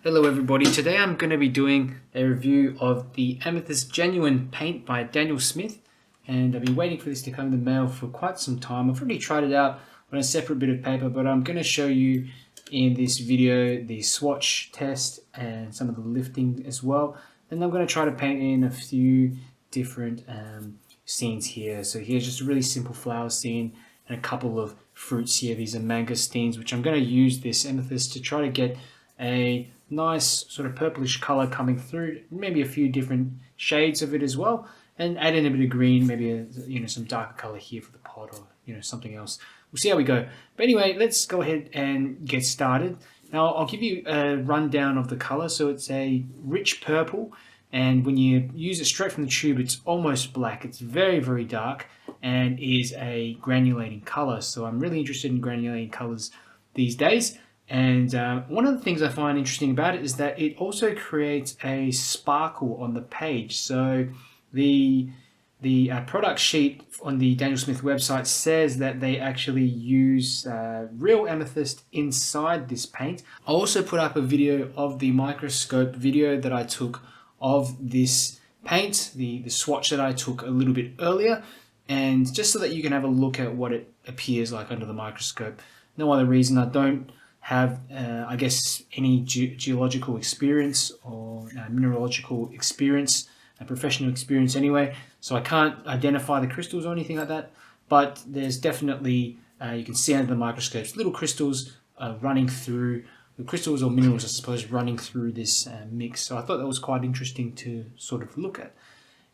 Hello everybody, today I'm going to be doing a review of the Amethyst Genuine paint by Daniel Smith, and I've been waiting for this to come in the mail for quite some time. I've already tried it out on a separate bit of paper, but I'm going to show you in this video the swatch test and some of the lifting as well. And I'm going to try to paint in a few different scenes here. So here's just a really simple flower scene and a couple of fruits here. These are mangosteens, which I'm going to use this amethyst to try to get a nice sort of purplish color coming through, maybe a few different shades of it as well, and add in a bit of green, maybe some darker color here for the pot, or something else. We'll see how we go. But anyway, let's go ahead and get started. Now I'll give you a rundown of the color. So it's a rich purple, and when you use it straight from the tube, it's almost black. It's very, very dark and is a granulating color. So I'm really interested in granulating colors these days. And one of the things I find interesting about it is that it also creates a sparkle on the page. So the product sheet on the Daniel Smith website says that they actually use real amethyst inside this paint. I'll also put up a video of the Microscope video that I took of this paint, the swatch that I took a little bit earlier, and just so that you can have a look at what it appears like under the microscope. No other reason. I don't have, I guess, any geological experience or mineralogical experience, professional experience anyway, so I can't identify the crystals or anything like that, but there's definitely, you can see under the microscopes, little crystals running through, the crystals or minerals, I suppose, running through this mix. So I thought that was quite interesting to sort of look at.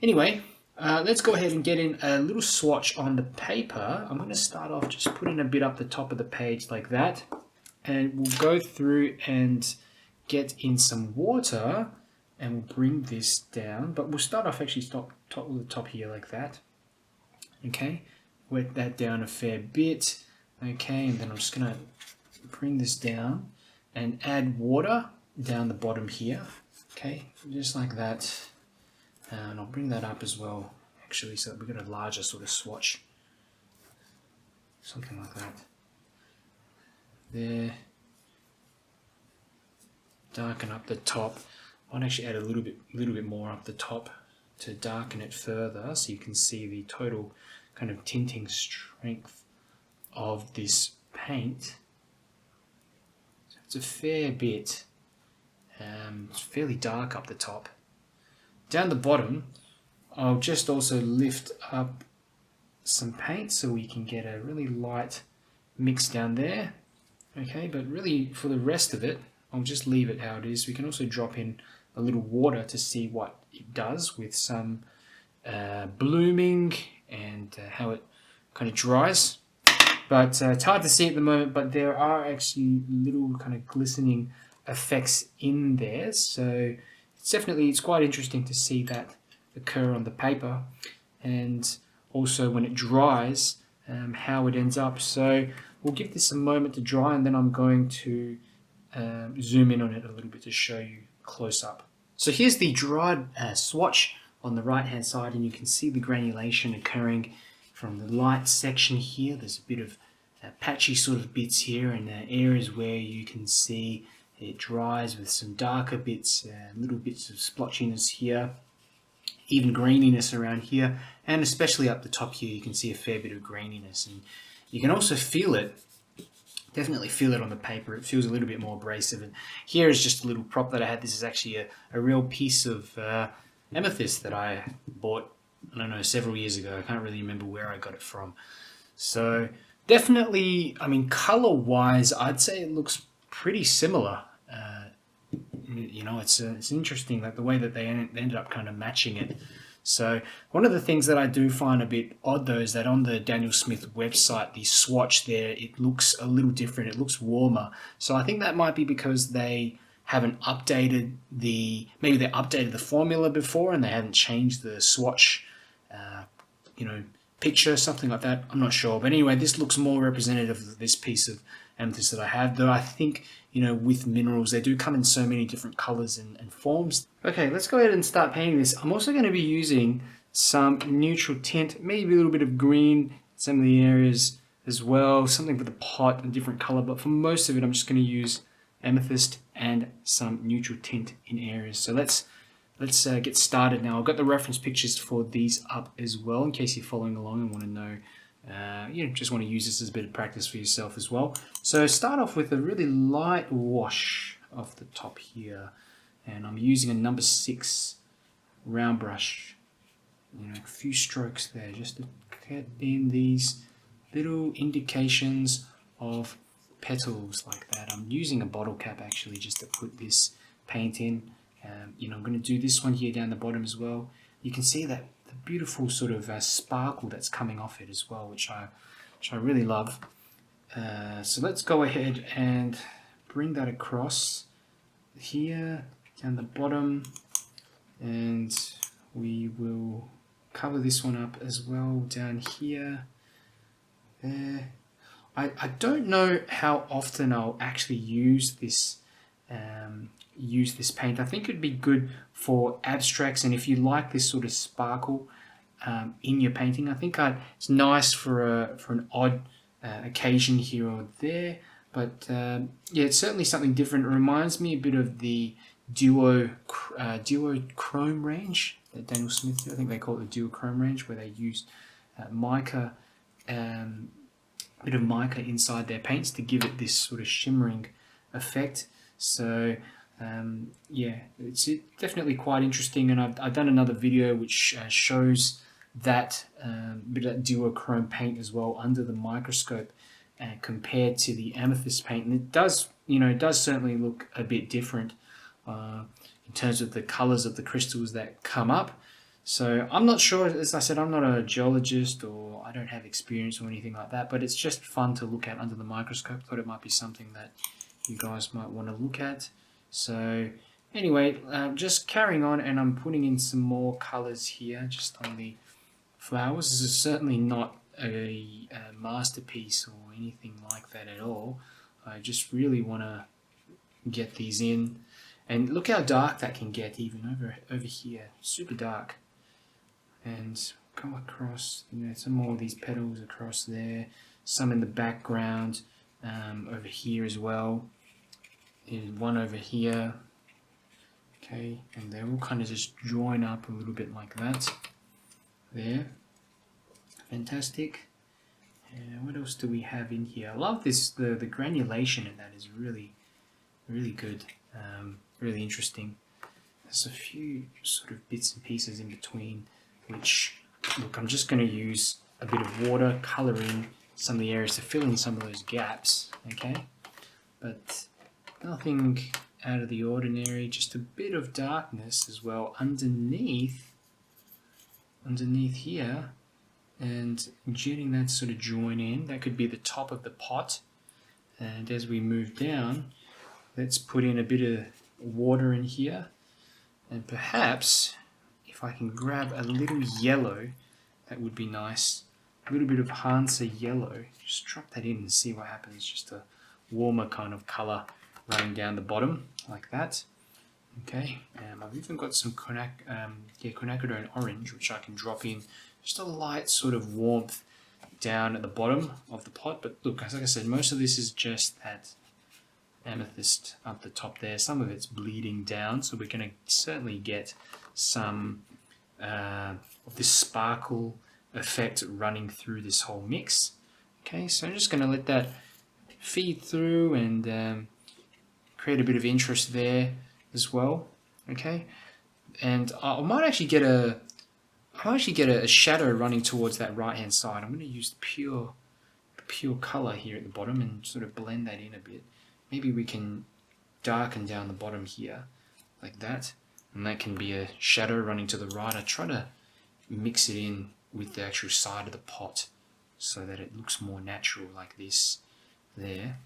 Anyway, let's go ahead and get in a little swatch on the paper. I'm going to start off just putting a bit up the top of the page like that. And we'll go through and get in some water and we'll bring this down. But we'll start off actually top with the top here like that. Okay, wet that down a fair bit. Okay, and then I'm just going to bring this down and add water down the bottom here. Okay, just like that. And I'll bring that up as well, actually, so that we've got a larger sort of swatch. Something like that. There, darken up the top. I'll actually add a little bit more up the top to darken it further, so you can see the total kind of tinting strength of this paint. So it's a fair bit. It's fairly dark up the top. Down the bottom, I'll just also lift up some paint so we can get a really light mix down there. Okay, but really for the rest of it, I'll just leave it how it is. We can also drop in a little water to see what it does with some blooming and how it kind of dries. But it's hard to see at the moment, but there are actually little kind of glistening effects in there. So it's quite interesting to see that occur on the paper, and also when it dries, how it ends up. So we'll give this a moment to dry, and then I'm going to zoom in on it a little bit to show you close up. So here's the dried swatch on the right hand side, and you can see the granulation occurring from the light section here. There's a bit of patchy sort of bits here, and areas where you can see it dries with some darker bits, little bits of splotchiness here, even graininess around here, and especially up the top here you can see a fair bit of graininess. And you can also feel it, definitely feel it on the paper. It feels a little bit more abrasive. And here is just a little prop that I had. This is actually a real piece of amethyst that I bought, I don't know, several years ago. I can't really remember where I got it from. So definitely, I mean, color-wise, I'd say it looks pretty similar. It's interesting, like the way that they ended up kind of matching it. So one of the things that I do find a bit odd though is that on the Daniel Smith website, the swatch there, it looks a little different. It looks warmer. So I think that might be because they haven't updated maybe they updated the formula before and they haven't changed the swatch, picture, something like that. I'm not sure. But anyway, this looks more representative of this piece of amethyst that I have, though I think, with minerals, they do come in so many different colors and forms. Okay, let's go ahead and start painting this. I'm also going to be using some neutral tint, maybe a little bit of green in some of the areas as well, something for the pot, a different color, but for most of it, I'm just going to use amethyst and some neutral tint in areas. So let's get started now. I've got the reference pictures for these up as well in case you're following along and want to know, just want to use this as a bit of practice for yourself as well. So start off with a really light wash off the top here, and I'm using a number 6 round brush. A few strokes there just to get in these little indications of petals like that. I'm using a bottle cap actually just to put this paint in. I'm going to do this one here down the bottom as well. You can see that the beautiful sort of sparkle that's coming off it as well, which I really love. So let's go ahead and bring that across here down the bottom, and we will cover this one up as well down here. There. I don't know how often I'll actually use this paint. I think it'd be good for abstracts, and if you like this sort of sparkle in your painting, I think it's nice for an odd occasion here or there. But yeah, it's certainly something different. It reminds me a bit of the Duochrome range that Daniel Smith did. I think they call it the Duochrome range, where they used mica, a bit of mica inside their paints to give it this sort of shimmering effect. So yeah, it's definitely quite interesting, and I've done another video which shows that bit of that duochrome paint as well under the microscope, compared to the amethyst paint, and it does certainly look a bit different in terms of the colors of the crystals that come up. So I'm not sure, as I said, I'm not a geologist or I don't have experience or anything like that, but it's just fun to look at under the microscope. Thought it might be something that you guys might want to look at. So anyway, just carrying on, and I'm putting in some more colors here just on the flowers. This is certainly not a masterpiece or anything like that at all. I just really want to get these in, and look how dark that can get even over here, super dark. And come across, some more of these petals across there, some in the background over here as well. There's one over here, okay, and they all kind of just join up a little bit like that. There, fantastic. And what else do we have in here? I love this. The granulation in that is really good, really interesting. There's a few sort of bits and pieces in between, which, look, I'm just going to use a bit of water, colour in some of the areas to fill in some of those gaps, okay? But nothing out of the ordinary, just a bit of darkness as well underneath here, and getting that sort of join in. That could be the top of the pot, and as we move down, let's put in a bit of water in here, and perhaps if I can grab a little yellow, that would be nice. A little bit of 𝗪𝗪𝗔𝗟 yellow, just drop that in and see what happens. Just a warmer kind of color running down the bottom like that. Okay, I've even got some quinacridone orange, which I can drop in. Just a light sort of warmth down at the bottom of the pot. But look, like I said, most of this is just that amethyst up the top there. Some of it's bleeding down, so we're going to certainly get some of this sparkle effect running through this whole mix. Okay, so I'm just going to let that feed through and create a bit of interest there as well. Okay, and I might actually get a shadow running towards that right hand side. I'm going to use the pure color here at the bottom and sort of blend that in a bit. Maybe we can darken down the bottom here like that, and that can be a shadow running to the right. I try to mix it in with the actual side of the pot so that it looks more natural like this there.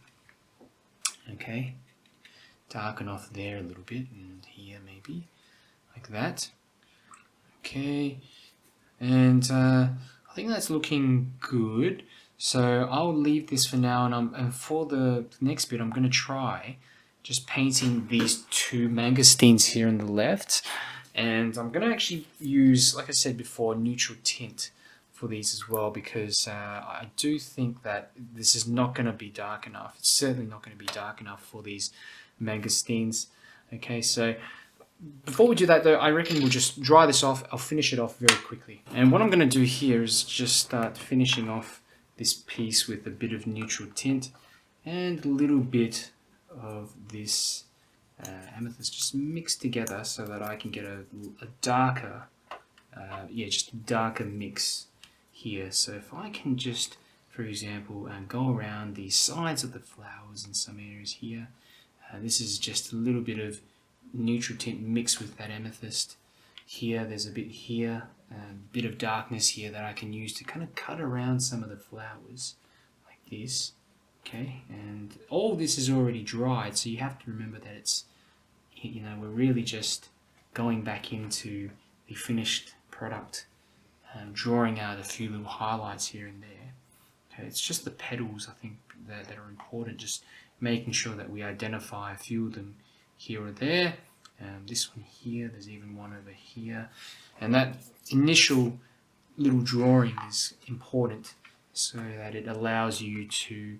Okay, darken off there a little bit, and here maybe like that. Okay, and I think that's looking good. So I'll leave this for now, and for the next bit, I'm going to try just painting these two mangosteens here on the left, and I'm going to actually use, like I said before, neutral tint for these as well, because I do think that this is not going to be dark enough. It's certainly not going to be dark enough for these mangosteens. Okay, so before we do that though, I reckon we'll just dry this off. I'll finish it off very quickly. And what I'm going to do here is just start finishing off this piece with a bit of neutral tint and a little bit of this amethyst just mixed together so that I can get a darker, just a darker mix here. So if I can just, for example, go around the sides of the flowers in some areas here. This is just a little bit of neutral tint mixed with that amethyst. Here, there's a bit here, a bit of darkness here that I can use to kind of cut around some of the flowers like this. Okay, and all this is already dried, so you have to remember that it's, we're really just going back into the finished product, drawing out a few little highlights here and there. Okay, it's just the petals, I think, that are important, just making sure that we identify a few of them here or there. This one here, there's even one over here. And that initial little drawing is important so that it allows you to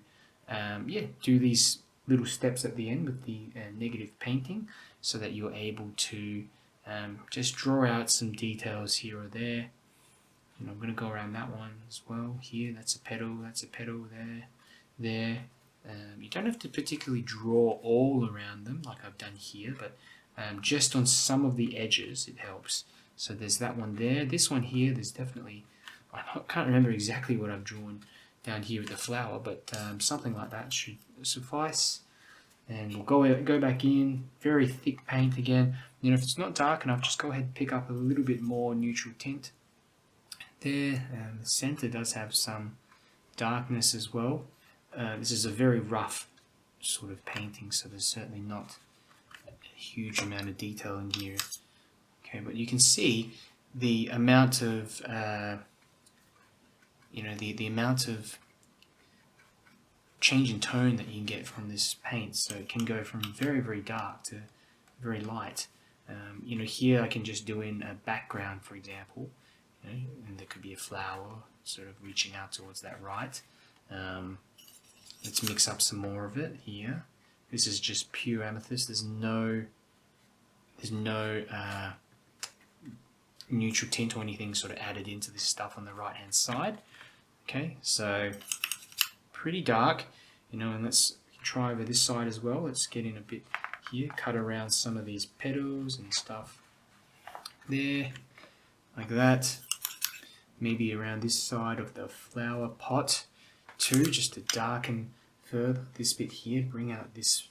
do these little steps at the end with the negative painting so that you're able to just draw out some details here or there. I'm going to go around that one as well. Here, that's a petal there. You don't have to particularly draw all around them like I've done here, but just on some of the edges it helps. So there's that one there. This one here, there's definitely, I can't remember exactly what I've drawn down here with the flower, but something like that should suffice. And we'll go back in, very thick paint again. If it's not dark enough, just go ahead and pick up a little bit more neutral tint. There, the center does have some darkness as well. This is a very rough sort of painting, so there's certainly not a huge amount of detail in here. Okay, but you can see the amount of, the amount of change in tone that you can get from this paint. So it can go from very, very dark to very light. Here I can just do in a background, for example, and there could be a flower sort of reaching out towards that right. Let's mix up some more of it here. This is just pure amethyst. There's no neutral tint or anything sort of added into this stuff on the right hand side. Okay, so pretty dark, and let's try over this side as well. Let's get in a bit here, cut around some of these petals and stuff there, like that. Maybe around this side of the flower pot too, just to darken further this bit here, bring out this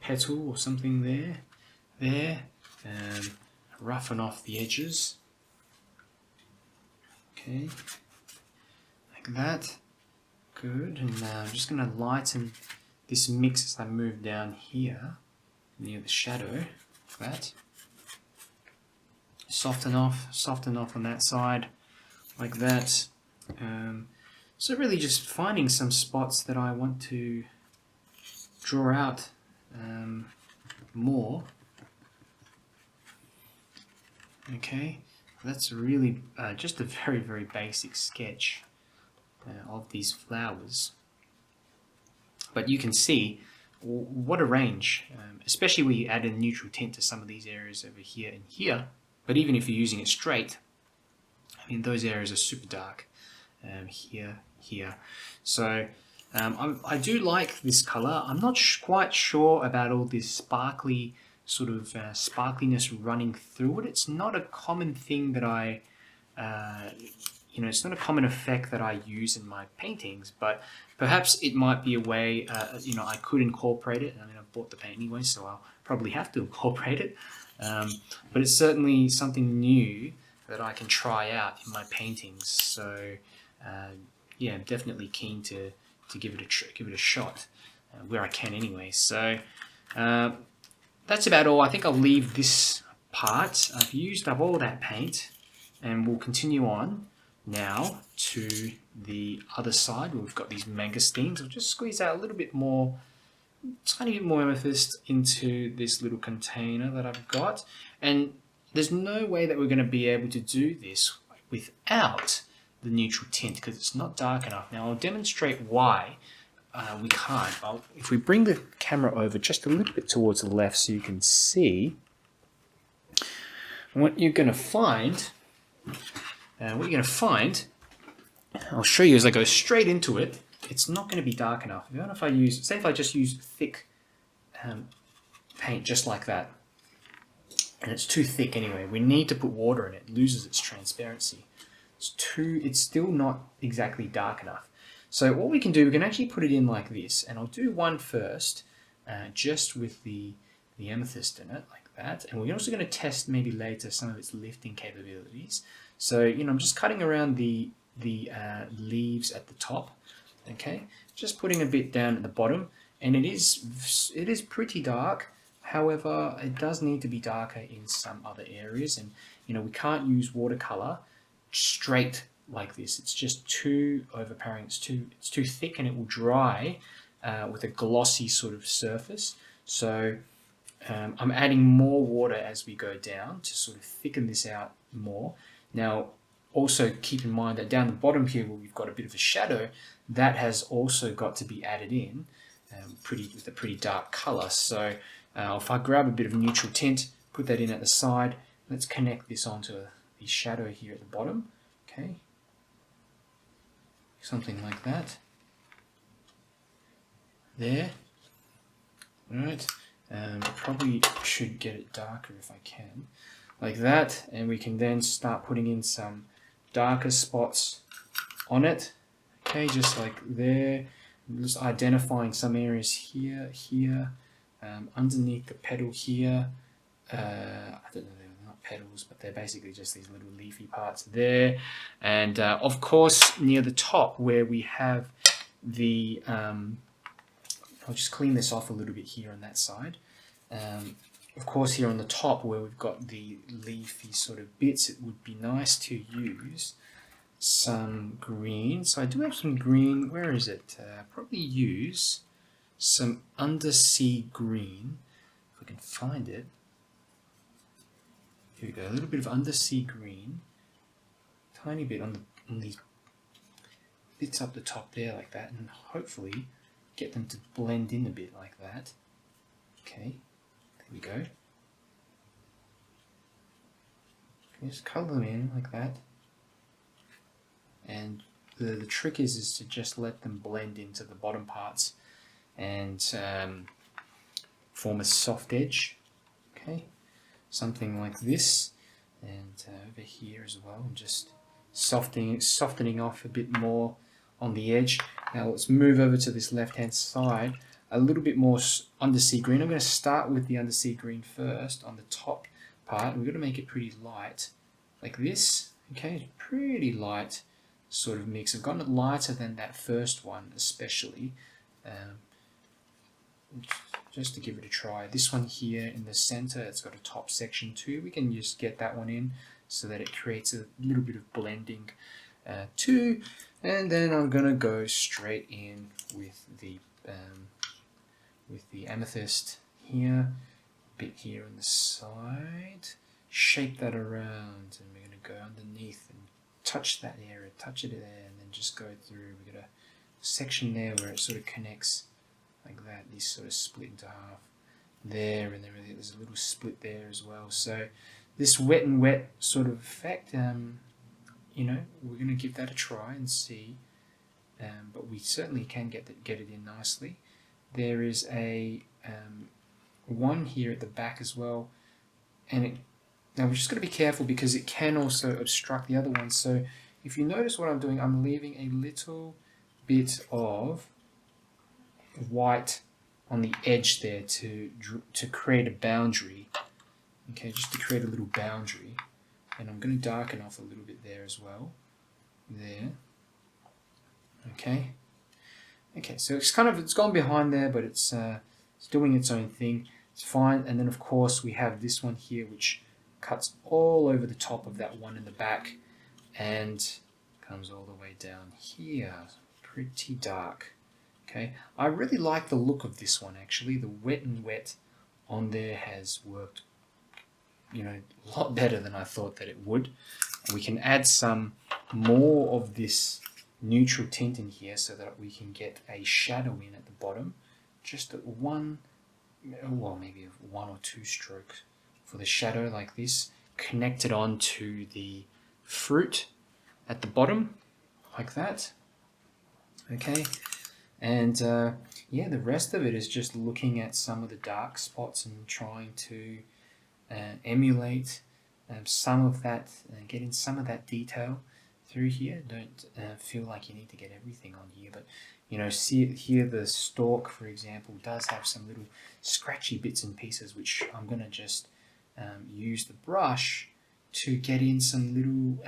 petal or something there, and roughen off the edges. Okay, like that. Good, and now I'm just going to lighten this mix as I move down here near the shadow, like that. Soften off on that side, like that. So really just finding some spots that I want to draw out more. Okay, that's really just a very, very basic sketch of these flowers. But you can see what a range, especially when you add a neutral tint to some of these areas over here and here. But even if you're using it straight, those areas are super dark. Here. So I do like this color. I'm not quite sure about all this sparkly sort of sparkliness running through it. It's not a common thing that I, it's not a common effect that I use in my paintings, but perhaps it might be a way, I could incorporate it. I've bought the paint anyway, so I'll probably have to incorporate it. But it's certainly something new that I can try out in my paintings. So I'm definitely keen to give it a shot where I can anyway. So that's about all. I think I'll leave this part. I've used up all that paint, and we'll continue on now to the other side. We've got these mangosteens. I'll just squeeze out a little bit more, tiny bit more amethyst into this little container that I've got. And there's no way that we're going to be able to do this without the neutral tint because it's not dark enough. Now I'll demonstrate why we can't. If we bring the camera over just a little bit towards the left so you can see, what you're going to find, I'll show you as I go straight into it, it's not going to be dark enough. Even if I use, say if I just use thick paint just like that, and it's too thick anyway, we need to put water in it, it loses its transparency. It's still not exactly dark enough. So what we can do, we can actually put it in like this, and I'll do one first, just with the amethyst in it, like that. And we're also going to test maybe later some of its lifting capabilities. So, you know, I'm just cutting around the leaves at the top, okay? Just putting a bit down at the bottom, and it is pretty dark. However, it does need to be darker in some other areas, and you know, we can't use watercolor straight like this. It's just too overpowering. It's too thick, and it will dry with a glossy sort of surface. So I'm adding more water as we go down to sort of thicken this out more. Now, also keep in mind that down the bottom here, where we've got a bit of a shadow, that has also got to be added in with a pretty dark color. So if I grab a bit of neutral tint, put that in at the side, let's connect this onto the shadow here at the bottom. Okay, something like that. There. All right. Probably should get it darker if I can, like that, and we can then start putting in some darker spots on it. Okay, just like there. Just identifying some areas here, underneath the petal here. I don't know, they're not petals, but they're basically just these little leafy parts there. And of course, near the top where we have the, I'll just clean this off a little bit here on that side. Of course, here on the top where we've got the leafy sort of bits, it would be nice to use some green. So I do have some green. Where is it? Probably use some undersea green, if I can find it. Here we go, a little bit of undersea green, tiny bit on these bits up the top there like that, and hopefully get them to blend in a bit like that. Okay, there we go. Just color them in like that. And the trick is to just let them blend into the bottom parts and form a soft edge. Okay, something like this, and over here as well. I'm just softening off a bit more on the edge. Now let's move over to this left-hand side. A little bit more undersea green. I'm going to start with the undersea green first on the top part. We're going to make it pretty light, like this. Okay, pretty light sort of mix. I've gotten it lighter than that first one, especially. Just to give it a try. This one here in the center, it's got a top section too. We can just get that one in so that it creates a little bit of blending too. And then I'm gonna go straight in with the amethyst here, a bit here on the side. Shape that around, and we're gonna go underneath and touch that area, touch it there, and then just go through. We got a section there where it sort of connects like that. These sort of split into half there, and then there's a little split there as well. So this wet and wet sort of effect, you know, we're going to give that a try and see. But we certainly can get it in nicely. There is a one here at the back as well, and now we're just got to be careful because it can also obstruct the other ones. So if you notice what I'm doing, I'm leaving a little bit of white on the edge there to create a boundary. Okay, just to create a little boundary. And I'm going to darken off a little bit there as well. There. Okay. Okay, so it's gone behind there, but it's doing its own thing. It's fine. And then of course we have this one here which cuts all over the top of that one in the back and comes all the way down here. Pretty dark. Okay, I really like the look of this one actually. The wet and wet on there has worked, you know, a lot better than I thought that it would. And we can add some more of this neutral tint in here so that we can get a shadow in at the bottom. Just one, well, maybe 1 or 2 strokes for the shadow like this, connected on to the fruit at the bottom like that. Okay, and yeah, the rest of it is just looking at some of the dark spots and trying to emulate some of that, getting some of that detail through here. Don't feel like you need to get everything on here, but you know, see it here, the stalk, for example, does have some little scratchy bits and pieces, which I'm going to just use the brush to get in some little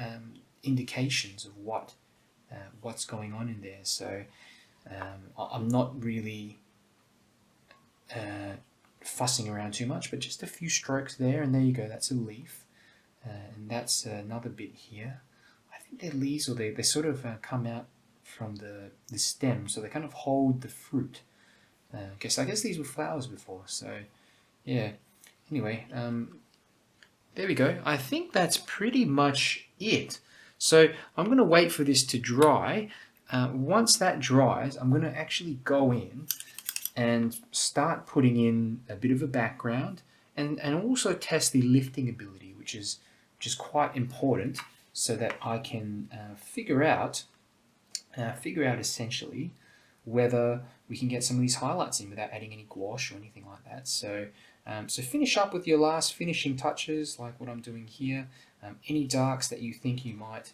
indications of what's going on in there. So I'm not really fussing around too much, but just a few strokes there, and there you go, that's a leaf. And that's another bit here. I think they're leaves, or they sort of come out from the stem, so they kind of hold the fruit. I guess these were flowers before, so yeah. Anyway, there we go. I think that's pretty much it. So I'm going to wait for this to dry. Once that dries, I'm going to actually go in and start putting in a bit of a background, and also test the lifting ability, which is quite important, so that I can figure out essentially whether we can get some of these highlights in without adding any gouache or anything like that. So so finish up with your last finishing touches, like what I'm doing here. Any darks that you think you might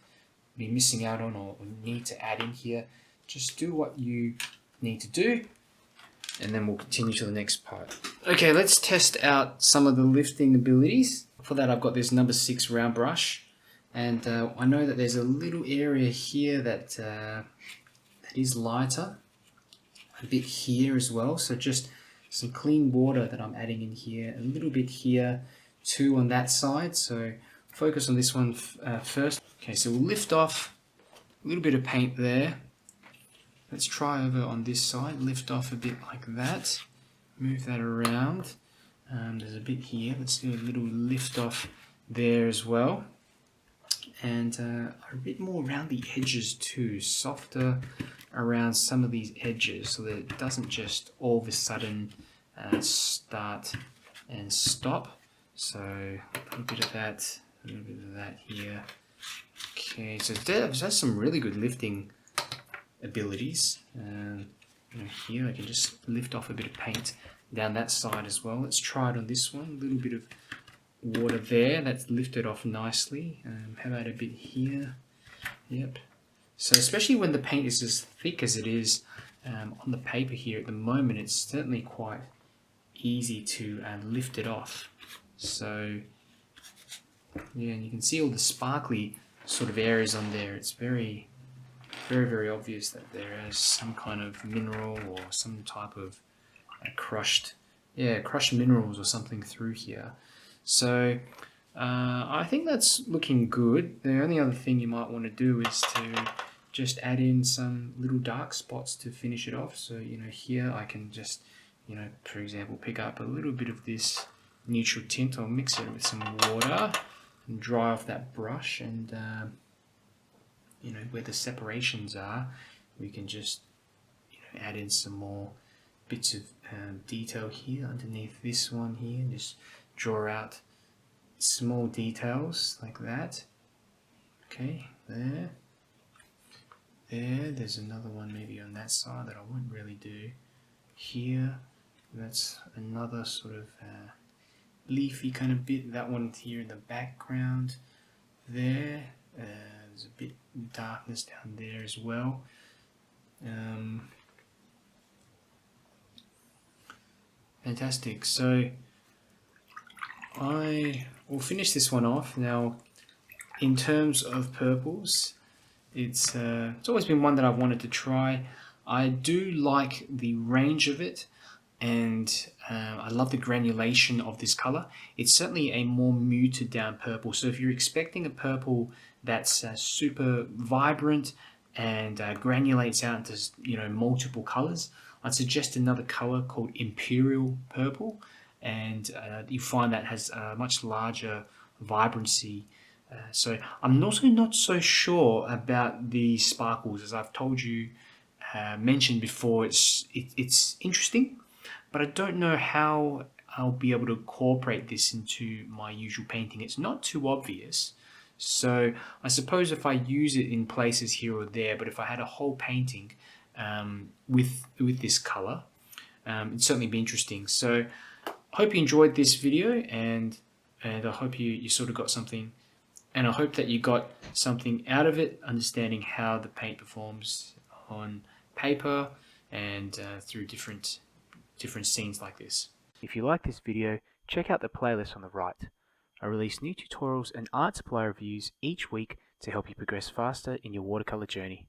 be missing out on or need to add in here, just do what you need to do, and then we'll continue to the next part. Okay, let's test out some of the lifting abilities. For that, I've got this number 6 round brush, and I know that there's a little area here that is lighter, a bit here as well, so just some clean water that I'm adding in here, a little bit here too on that side, so focus on this one first. Okay, so we'll lift off a little bit of paint there. Let's try over on this side, lift off a bit like that, move that around. There's a bit here, let's do a little lift off there as well. And a bit more around the edges too, softer around some of these edges, so that it doesn't just all of a sudden start and stop. So a little bit of that, a little bit of that here. Okay, so that's some really good lifting abilities. You know, here I can just lift off a bit of paint down that side as well. Let's try it on this one. A little bit of water there, that's lifted off nicely. How about a bit here? Yep. So especially when the paint is as thick as it is on the paper here at the moment, it's certainly quite easy to lift it off. So yeah, and you can see all the sparkly sort of areas on there. It's very, very obvious that there is some kind of mineral or some type of crushed minerals or something through here. So I think that's looking good. The only other thing you might want to do is to just add in some little dark spots to finish it off. So, you know, here I can just, you know, for example, pick up a little bit of this neutral tint. I'll mix it with some water and dry off that brush, and you know, where the separations are, we can just, you know, add in some more bits of detail here underneath this one here, and just draw out small details like that. Okay, there's another one maybe on that side that I won't really do here. That's another sort of leafy kind of bit. That one here in the background there. There's a bit of darkness down there as well. Fantastic. So I will finish this one off. Now, in terms of purples, it's always been one that I've wanted to try. I do like the range of it, and I love the granulation of this color. It's certainly a more muted down purple. So if you're expecting a purple that's super vibrant and granulates out into, you know, multiple colors, I'd suggest another color called Imperial Purple, and you find that has a much larger vibrancy So I'm also not so sure about the sparkles, as I've told you, mentioned before. It's interesting, but I don't know how I'll be able to incorporate this into my usual painting. It's not too obvious. So I suppose if I use it in places here or there, but if I had a whole painting with this color, it'd certainly be interesting. So I hope you enjoyed this video, and I hope you sort of got something, and I hope that you got something out of it, understanding how the paint performs on paper and through different scenes like this. If you like this video, check out the playlist on the right. I release new tutorials and art supply reviews each week to help you progress faster in your watercolor journey.